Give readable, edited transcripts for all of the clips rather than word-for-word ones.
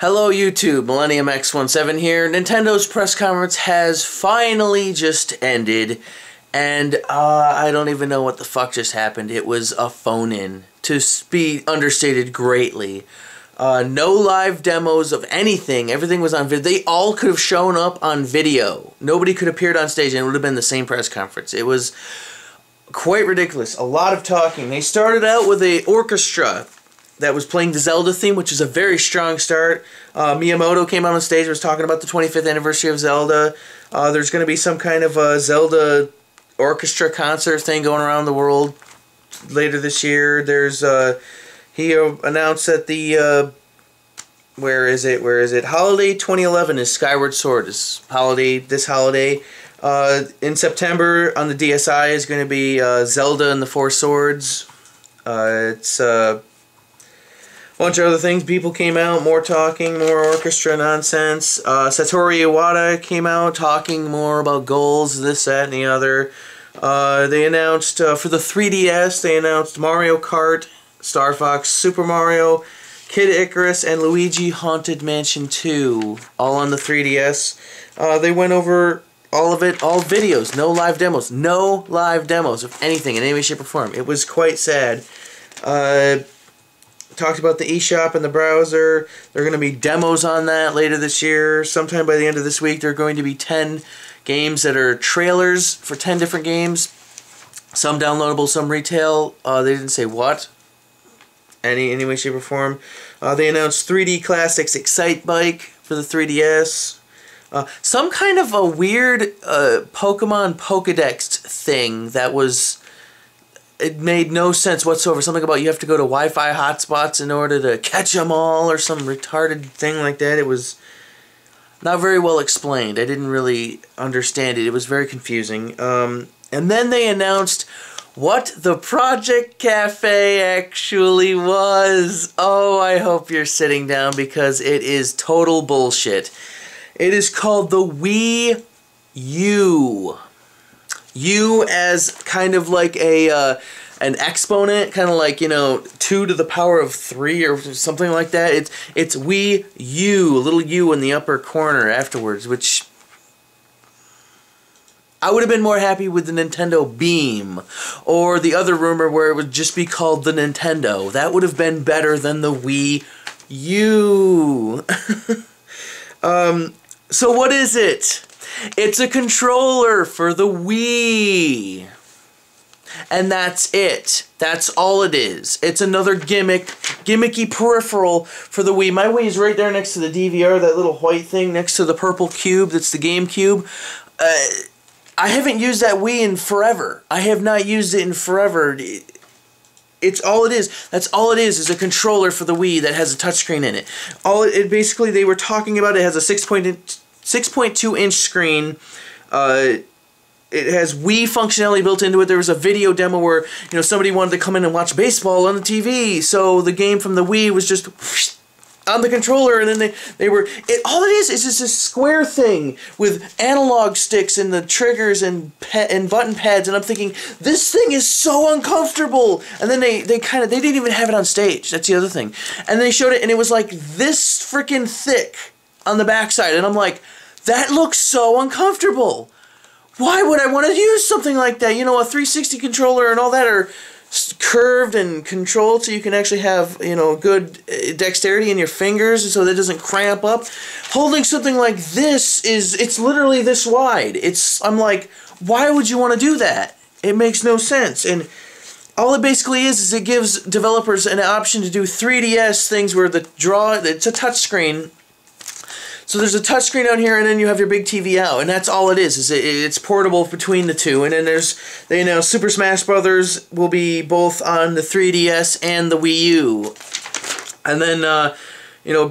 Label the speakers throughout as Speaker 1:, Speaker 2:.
Speaker 1: Hello YouTube, Millennium X17 here. Nintendo press conference has finally just ended, and I don't even know what the fuck just happened. It was a phone-in, to be understated greatly. No live demos of anything. Everything was on video. They all could have shown up on video. Nobody could have appeared on stage, and it would have been the same press conference. It was quite ridiculous. A lot of talking. They started out with an orchestra that was playing the Zelda theme, which is a very strong start. Miyamoto came on stage and was talking about the 25th anniversary of Zelda. There's going to be some kind of a Zelda orchestra concert thing going around the world later this year. There's he announced that the where is it? Holiday 2011 is Skyward Sword. This holiday. In September on the DSi is going to be Zelda and the Four Swords. It's bunch of other things. People came out, more talking, more orchestra nonsense. Satoru Iwata came out talking more about goals, this, that, and the other. They announced, for the 3DS, they announced Mario Kart, Star Fox, Super Mario, Kid Icarus, and Luigi Haunted Mansion 2, all on the 3DS. They went over all of it, all videos, no live demos. No live demos of anything in any way, shape, or form. It was quite sad. Talked about the eShop and the browser. There are going to be demos on that later this year. Sometime by the end of this week, there are going to be 10 games that are trailers for 10 different games. Some downloadable, some retail. They didn't say what. Any way, shape, or form. They announced 3D Classics Excite Bike for the 3DS. Some kind of a weird Pokemon Pokedex thing that was... It made no sense whatsoever. Something about you have to go to Wi-Fi hotspots in order to catch them all, or some retarded thing like that. It was not very well explained. I didn't really understand it. It was very confusing. And then they announced what the Project Cafe actually was. Oh, I hope you're sitting down because it is total bullshit. It is called the Wii U. U as kind of like a an exponent, kind of like, you know, 2 to the power of 3 or something like that. It's Wii U, a little U in the upper corner afterwards, which I would have been more happy with the Nintendo Beam, or the other rumor where it would just be called the Nintendo. That would have been better than the Wii U. So what is it? It's a controller for the Wii. And that's it. That's all it is. It's another gimmicky peripheral for the Wii. My Wii is right there next to the DVR, that little white thing next to the purple cube that's the GameCube. I haven't used that Wii in forever. I have not used it in forever. It's all it is. That's all it is a controller for the Wii that has a touchscreen in it. Basically, they were talking about it has a 6.2-inch screen. It has Wii functionality built into it. There was a video demo where, you know, somebody wanted to come in and watch baseball on the TV, so the game from the Wii was just on the controller, and then they were... all it is just a square thing with analog sticks and the triggers and button pads, and I'm thinking, this thing is so uncomfortable! And then they didn't even have it on stage. That's the other thing. And they showed it, and it was like this freaking thick on the backside, and I'm like, that looks so uncomfortable. Why would I want to use something like that? You know, a 360 controller and all that are curved and controlled so you can actually have, you know, good dexterity in your fingers so that it doesn't cramp up. Holding something like this it's literally this wide. I'm like, why would you want to do that? It makes no sense. And all it basically is it gives developers an option to do 3DS things where it's a touchscreen. So there's a touchscreen out here, and then you have your big TV out, and that's all it is it's portable between the two. And then they announced Super Smash Brothers will be both on the 3DS and the Wii U. And then, you know,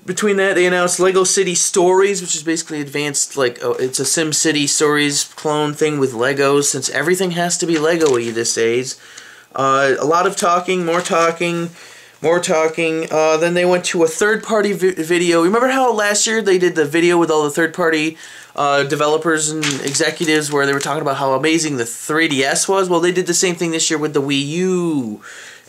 Speaker 1: between that, they announced Lego City Stories, which is basically advanced, like, it's a SimCity Stories clone thing with Legos, since everything has to be Lego-y these days. A lot of talking, more talking. Then they went to a third-party video. Remember how last year they did the video with all the third-party developers and executives where they were talking about how amazing the 3DS was? Well, they did the same thing this year with the Wii U.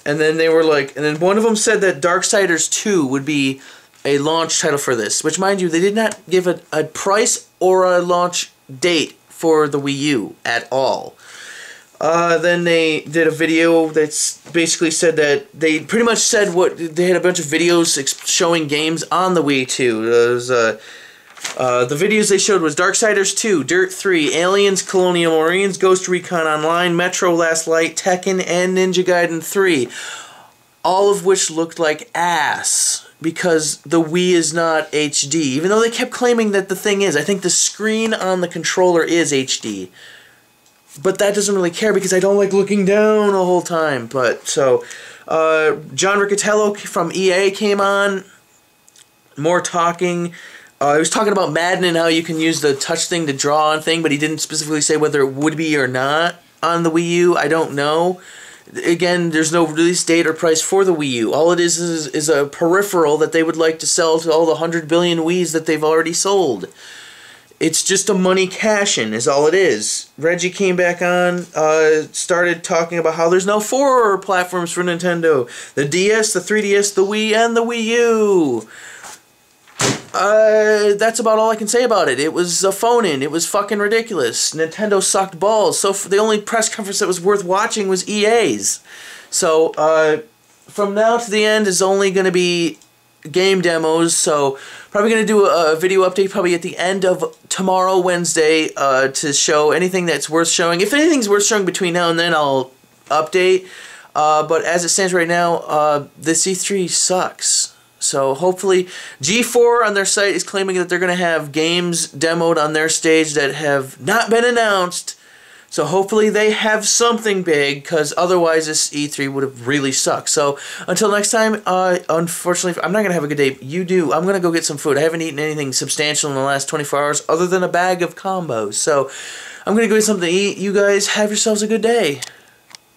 Speaker 1: And then they were like, and then one of them said that Darksiders 2 would be a launch title for this, which, mind you, they did not give a price or a launch date for the Wii U at all. Then they did a video that's basically said that they pretty much said what they had a bunch of videos showing games on the Wii 2. The videos they showed was Darksiders 2, Dirt 3, Aliens, Colonial Marines, Ghost Recon Online, Metro Last Light, Tekken, and Ninja Gaiden 3. All of which looked like ass because the Wii is not HD. Even though they kept claiming that the thing is. I think the screen on the controller is HD. But that doesn't really care because I don't like looking down the whole time. But so, John Riccitiello from EA came on. More talking. He was talking about Madden and how you can use the touch thing to draw on thing, but he didn't specifically say whether it would be or not on the Wii U. I don't know. Again, there's no release date or price for the Wii U. All it is a peripheral that they would like to sell to all the 100 billion Wiis that they've already sold. It's just a money cash-in is all it is. Reggie came back on, started talking about how there's no 4 platforms for Nintendo. The DS, the 3DS, the Wii, and the Wii U. That's about all I can say about it. It was a phone-in. It was fucking ridiculous. Nintendo sucked balls. So the only press conference that was worth watching was EA's. So, from now to the end is only going to be game demos, so probably going to do a video update probably at the end of tomorrow, Wednesday, to show anything that's worth showing. If anything's worth showing between now and then, I'll update. But as it stands right now, the C3 sucks. So hopefully, G4 on their site is claiming that they're going to have games demoed on their stage that have not been announced. So hopefully they have something big, because otherwise this E3 would have really sucked. So until next time, unfortunately, I'm not going to have a good day. You do. I'm going to go get some food. I haven't eaten anything substantial in the last 24 hours other than a bag of combos. So I'm going to go get something to eat. You guys have yourselves a good day.